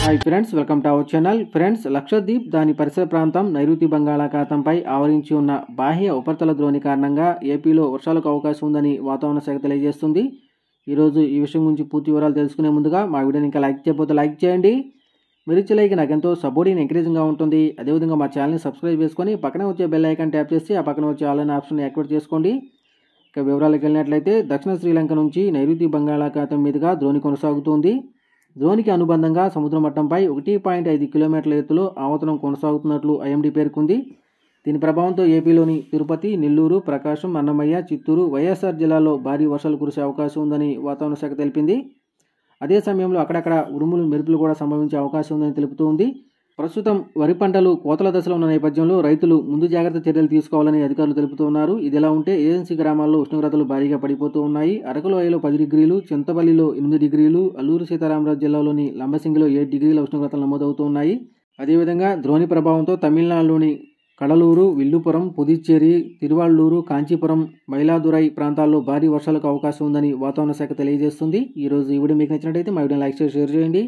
Hi friends, welcome to our channel. Friends, Lakshadweep దాని పరిసర ప్రాంతం నైరుతి బంగాళాఖాతంపై ఆవరించి ఉన్న బాహ్య ఉపరితల ద్రోణి కారణంగా ఏపీలో వర్షాలకు అవకాశం ఉందని వాతావరణ శాఖ తెలియజేస్తుంది. ఈరోజు ఈ విషయం గురించి పూర్తి వివరాలు తెలుసుకునే ముందుగా మా వీడియోని ఇంకా లైక్ చేయకపోతే లైక్ చేయండి. మీరు ఇచ్చే లైక్ నాకు ఎంతో సపోర్టింగ్ ఎంకరేజింగ్గా ఉంటుంది. అదేవిధంగా మా ఛానల్ని సబ్స్క్రైబ్ చేసుకొని పక్కనే వచ్చే బెల్ ఐకాన్ ట్యాప్ చేసి ఆ పక్కన వచ్చే ఆల్ అనే ఆప్షన్ యాక్టివేట్ చేసుకోండి. ఇక వివరాలకు వెళ్ళినట్లయితే దక్షిణ శ్రీలంక నుంచి నైరుతి బంగాళాఖాతం మీదుగా ద్రోణి కొనసాగుతుంది. ద్రోణికి అనుబంధంగా సముద్ర మట్టంపై 1.5 కిలోమీటర్ల ఎత్తులో ఆవర్తనం కొనసాగుతున్నట్లు ఐఎండీ పేర్కొంది. దీని ప్రభావంతో ఏపీలోని తిరుపతి, నెల్లూరు, ప్రకాశం, అన్నమయ్య, చిత్తూరు, వైఎస్ఆర్ జిల్లాల్లో భారీ వర్షాలు కురిసే అవకాశం ఉందని వాతావరణ శాఖ తెలిపింది. అదే సమయంలో అక్కడక్కడ ఉరుములు, మెరుపులు కూడా సంభవించే అవకాశం ఉందని తెలుపుతోంది. ప్రస్తుతం వరి పంటలు కోతల దశలో ఉన్న నేపథ్యంలో రైతులు ముందు జాగ్రత్త చర్యలు తీసుకోవాలని అధికారులు తెలుపుతున్నారు. ఇదిలా ఉంటే ఏజెన్సీ గ్రామాల్లో ఉష్ణోగ్రతలు భారీగా పడిపోతూ ఉన్నాయి. అరకులోయలో 10 డిగ్రీలు, చింతపల్లిలో 8 డిగ్రీలు, అల్లూరు సీతారామరాజు జిల్లాలోని లంబసింగిలో 7 డిగ్రీల ఉష్ణోగ్రతలు నమోదవుతూ ఉన్నాయి. అదేవిధంగా ద్రోణి ప్రభావంతో తమిళనాడులోని కడలూరు, విల్లుపురం, పుదుచ్చేరి, తిరువళ్ళూరు, కాంచీపురం, మైలాదురై ప్రాంతాల్లో భారీ వర్షాలకు అవకాశం ఉందని వాతావరణ శాఖ తెలియజేస్తుంది. ఈరోజు ఈ వీడియో మీకు నచ్చినట్లయితే మా వీడియోని లైక్ చేసి షేర్ చేయండి.